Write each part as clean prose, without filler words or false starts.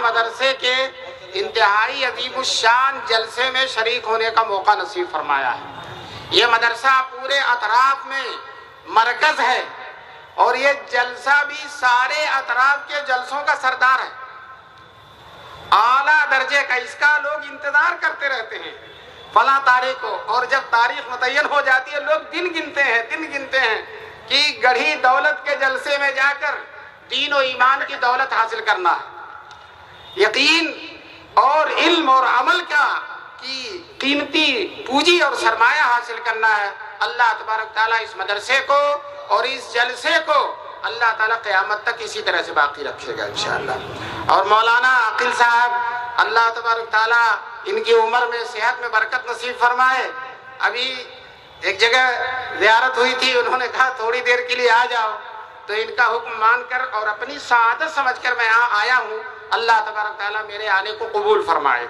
مدرسے کے انتہائی عظیم الشان جلسے میں شریک ہونے کا موقع نصیب فرمایا ہے۔ یہ مدرسہ پورے اطراف میں مرکز ہے اور یہ جلسہ بھی سارے اطراف کے جلسوں کا سردار ہے، اعلیٰ درجے کا۔ اس کا لوگ انتظار کرتے رہتے ہیں فلاں تاریخ کو، اور جب تاریخ متعین ہو جاتی ہے لوگ دن گنتے ہیں کہ گڑھی دولت کے جلسے میں جا کر دین و ایمان کی دولت حاصل کرنا ہے، یقین اور علم اور عمل کا کی قیمتی پونجی اور سرمایہ حاصل کرنا ہے۔ اللہ تبارک تعالیٰ اس مدرسے کو اور اس جلسے کو اللہ تعالیٰ قیامت تک اسی طرح سے باقی رکھے گا انشاءاللہ۔ اور مولانا عاقل صاحب اللہ تبارک تعالیٰ ان کی عمر میں صحت میں برکت نصیب فرمائے۔ ابھی ایک جگہ زیارت ہوئی تھی، انہوں نے کہا تھوڑی دیر کے لیے آ جاؤ، تو ان کا حکم مان کر اور اپنی سعادت سمجھ کر میں یہاں آیا ہوں۔ اللہ تبارک تعالیٰ میرے آنے کو قبول فرمائے۔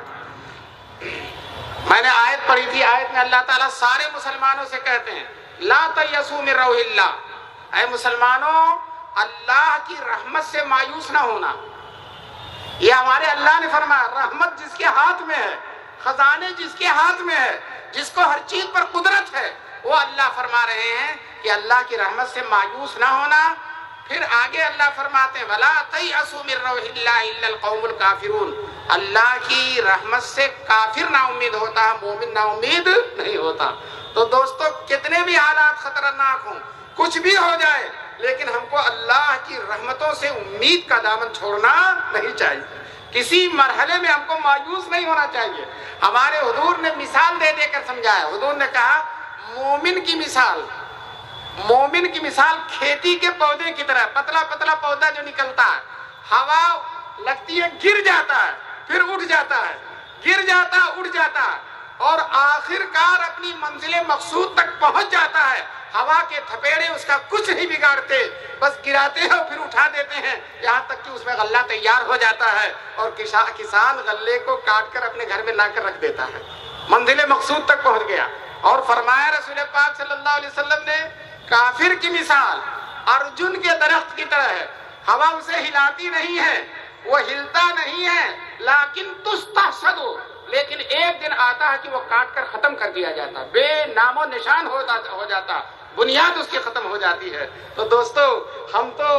میں نے آیت پڑھی تھی، آیت میں اللہ تعالیٰ سارے مسلمانوں سے کہتے ہیں لا تیأسوا من روح اللہ، اے مسلمانوں اللہ کی رحمت سے مایوس نہ ہونا۔ یہ ہمارے اللہ نے فرمایا، رحمت جس کے ہاتھ میں ہے، خزانے جس کے ہاتھ میں ہے، جس کو ہر چیز پر قدرت ہے، وہ اللہ فرما رہے ہیں کہ اللہ کی رحمت سے مایوس نہ ہونا۔ پھر آگے اللہ فرماتے ہیں وَلَا تَيْأَسُوا مِن رَوْحِ اللَّهِ إِلَّا الْقَوْمُ الْكَافِرُونَ، اللہ کی رحمت سے کافر نا امید ہوتا ہے، مومن نا امید نہیں ہوتا۔ تو دوستو کتنے بھی حالات خطرناک ہوں، کچھ بھی ہو جائے، لیکن ہم کو اللہ کی رحمتوں سے امید کا دامن چھوڑنا نہیں چاہیے، کسی مرحلے میں ہم کو مایوس نہیں ہونا چاہیے۔ ہمارے حضور نے مثال دے دے کر سمجھایا، حضور نے کہا مومن کی مثال کھیتی کے پودے کی طرح، پتلا پتلا پودا جو نکلتا ہے، ہوا لگتی ہے گر جاتا ہے، پھر اٹھ جاتا ہے، گر جاتا ہے اٹھ جاتا ہے، اور آخر کار اپنی منزل مقصود تک پہنچ جاتا ہے۔ ہوا کے تھپیڑے اس کا کچھ نہیں بگاڑتے، بس گراتے ہیں اور پھر اٹھا دیتے ہیں، یہاں تک کہ اس میں غلہ تیار ہو جاتا ہے اور کسان غلے کو کاٹ کر اپنے گھر میں لا کر رکھ دیتا ہے، منزل مقصود تک پہنچ گیا۔ اور فرمایا رسول پاک صلی اللہ علیہ وسلم نے کافر کی مثال ارجن کے درخت کی طرح ہے، ہوا اسے ہلاتی نہیں ہے، وہ ہلتا نہیں ہے، لیکن تستحصد، لیکن ایک دن آتا ہے کہ وہ کاٹ کر ختم کر دیا جاتا، بے نام و نشان ہو جاتا، بنیاد اس کی ختم ہو جاتی ہے۔ تو دوستو ہم تو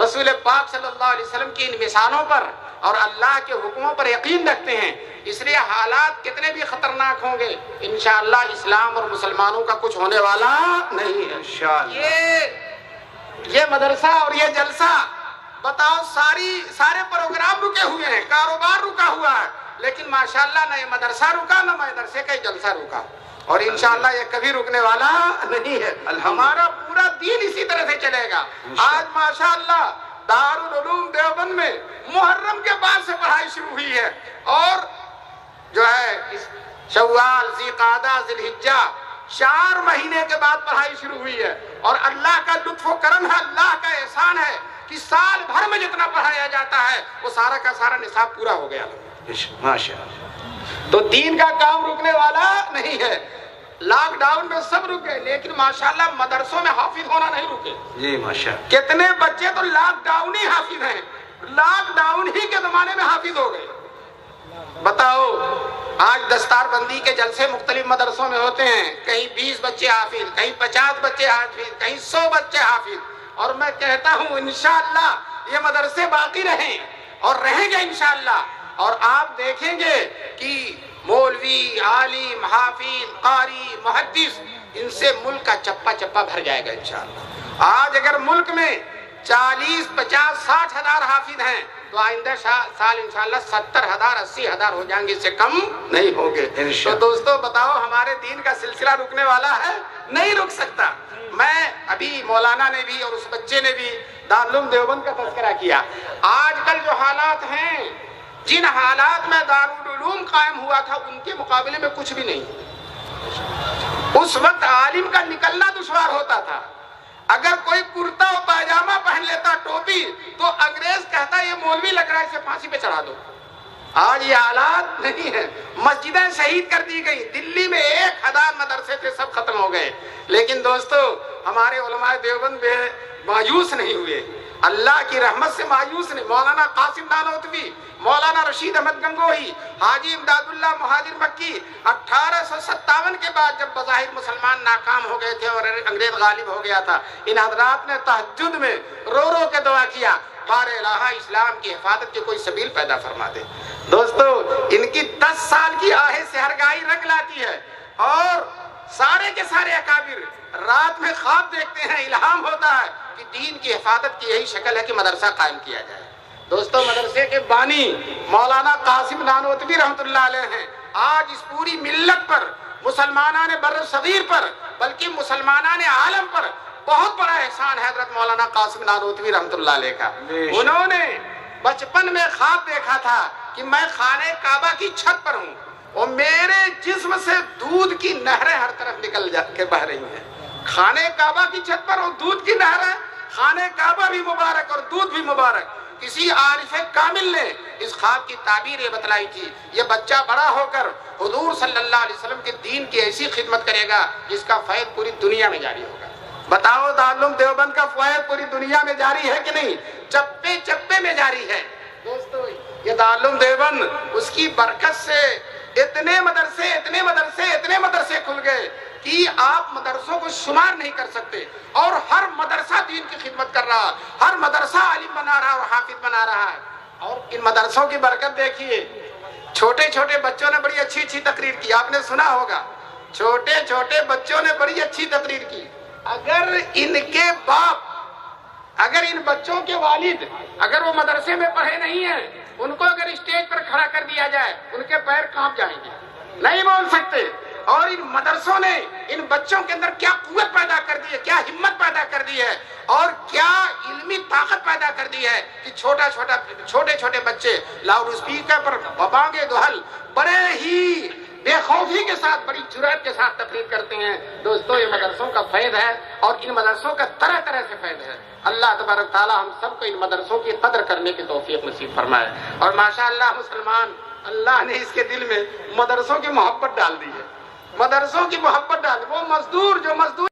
رسول پاک صلی اللہ علیہ وسلم کی ان مثالوں پر اور اللہ کے حکموں پر یقین رکھتے ہیں، اس لیے حالات کتنے بھی خطرناک ہوں گے انشاءاللہ اسلام اور مسلمانوں کا کچھ ہونے والا نہیں ہے انشاءاللہ۔ یہ مدرسہ اور یہ جلسہ بتاؤ سارے پروگرام رکے ہوئے ہیں، کاروبار رکا ہوا ہے، لیکن ماشاءاللہ نہ یہ مدرسہ رکا نہ مدرسے کا جلسہ رکا، اور انشاءاللہ یہ کبھی رکنے والا نہیں ہے۔ ہمارا پورا دین اسی طرح سے چلے گا۔ آج ماشاءاللہ دارالعلوم دیوبند میں محرم کے بعد سے پڑھائی شروع ہوئی ہے، اور جو ہے شوال، ذی-قعدہ، ذی-الحجہ 4 مہینے کے بعد پڑھائی شروع ہوئی ہے، اور اللہ کا لطف و کرم ہے، اللہ کا احسان ہے کہ سال بھر میں جتنا پڑھایا جاتا ہے وہ سارا کا سارا نصاب پورا ہو گیا ماشاءاللہ۔ تو دین کا کام رکنے والا نہیں ہے۔ لاک ڈاؤن میں سب رکے، لیکن ماشاءاللہ مدرسوں میں حافظ ہونا نہیں رکے جی ماشاءاللہ۔ کتنے بچے تو لاک ڈاؤن ہی حافظ ہیں، لاک ڈاؤن ہی کے زمانے میں حافظ ہو گئے۔ بتاؤ آج دستار بندی کے جلسے مختلف مدرسوں میں ہوتے ہیں، کہیں 20 بچے حافظ، کہیں 50 بچے حافظ، کہیں 100 بچے حافظ، اور میں کہتا ہوں انشاءاللہ یہ مدرسے باقی رہیں اور رہیں گے انشاءاللہ، اور آپ دیکھیں گے کہ مولوی، عالم، حافظ، قاری، محدث، ان سے ملک کا چپا چپا بھر جائے گا انشاءاللہ۔ آج اگر ملک میں 40، 50، 60 ہزار حافظ ہیں تو آئندہ سال انشاءاللہ 70,000، 80,000 ہو جائیں گے، اس سے کم نہیں ہوں گے۔ تو دوستو بتاؤ ہمارے دین کا سلسلہ رکنے والا ہے؟ نہیں رک سکتا۔ میں ابھی مولانا نے بھی اور اس بچے نے بھی دارالعلوم دیوبند کا تذکرہ کیا۔ آج کل جو حالات ہیں، جن حالات میں دارالعلوم قائم ہوا تھا ان کے مقابلے میں کچھ بھی نہیں۔ اس وقت عالم کا نکلنا دشوار ہوتا تھا، اگر کوئی کرتا و پاجامہ پہن لیتا، ٹوپی، تو انگریز کہتا یہ مولوی لگ رہا ہے، اسے پھانسی پہ چڑھا دو۔ آج یہ حالات نہیں ہے، مسجدیں شہید کر دی گئی، دلی میں 1,000 مدرسے تھے سب ختم ہو گئے، لیکن دوستو ہمارے علماء دیوبند مایوس نہیں ہوئے، اللہ کی رحمت سے مایوس نہیں. مولانا قاسم نانوتوی, مولانا رشید احمد گنگوہی, حاجی امداد اللہ مہاجر مکی 1857 کے بعد جب بظاہر مسلمان ناکام ہو گئے تھے اور انگریز غالب ہو گیا تھا, ان حضرات نے تہجد میں رو رو کے دعا کیا, بار الہ اسلام کی حفاظت کی کوئی سبیل پیدا فرما دے. دوستو, ان کی 10 سال کی آہ سحرگاہی رنگ لاتی ہے, اور سارے کے سارے اکابر رات میں خواب دیکھتے ہیں, الہام ہوتا ہے کہ دین کی حفاظت کی یہی شکل ہے کہ مدرسہ قائم کیا جائے. دوستو, مدرسے کے بانی مولانا قاسم نانوتوی رحمۃ اللہ علیہ ہیں. آج اس پوری ملت پر, مسلمانان بر صغیر پر, بلکہ مسلمانان عالم پر بہت بڑا احسان ہے حضرت مولانا قاسم نانوتوی رحمۃ اللہ علیہ کا. انہوں نے بچپن میں خواب دیکھا تھا کہ میں خانہ کعبہ کی چھت پر ہوں اور میرے جسم سے دودھ کی نہریں ہر طرف نکل جا کے بہ رہی ہیں. خانہ کعبہ کی چھت پر اور دودھ کی نہریں, خانہ کعبہ بھی مبارک اور دودھ بھی مبارک. کسی عارف کامل نے اس خواب کی تعبیر یہ بتلائی تھی, یہ بچہ بڑا ہو کر حضور صلی اللہ علیہ وسلم کے دین کی ایسی خدمت کرے گا جس کا فیض پوری دنیا میں جاری ہوگا. بتاؤ, دارالعلوم دیوبند کا فیض پوری دنیا میں جاری ہے کہ نہیں؟ چپے چپے میں جاری ہے. دوستو, یہ دارالعلوم دیوبند, اس کی برکت سے اتنے مدرسے کھل گئے کہ آپ مدرسوں کو شمار نہیں کر سکتے, اور ہر مدرسہ دین کی خدمت کر رہا, ہر مدرسہ عالم بنا رہا اور حافظ بنا رہا ہے. اور ان مدرسوں کی برکت دیکھیے, چھوٹے چھوٹے بچوں نے بڑی اچھی تقریر کی, آپ نے سنا ہوگا, چھوٹے چھوٹے بچوں نے بڑی اچھی تقریر کی. اگر ان کے باپ, اگر ان بچوں کے والد, اگر وہ مدرسے میں پڑھے نہیں ہیں, ان کو اگر اسٹیج پر کھڑا کر دیا جائے ان کے پیر کانپ جائیں گے, نہیں بول سکتے. اور ان مدرسوں نے ان بچوں کے اندر کیا قوت پیدا کر دی ہے, کیا ہمت پیدا کر دی ہے, اور کیا علمی طاقت پیدا کر دی ہے کہ چھوٹے چھوٹے بچے لاؤڈ اسپیکر پر بانگے دہل بڑے ہی بے خوفی کے ساتھ, بڑی جرأت کے ساتھ تقریر کرتے ہیں. دوستو, یہ مدرسوں کا فیض ہے, اور ان مدرسوں کا طرح طرح سے فیض ہے. اللہ تبارک تعالی ہم سب کو ان مدرسوں کی قدر کرنے کی توفیق نصیب فرمائے. اور ماشاءاللہ مسلمان, اللہ نے اس کے دل میں مدرسوں کی محبت ڈال دی ہے, مدرسوں کی محبت ڈال. وہ مزدور جو مزدور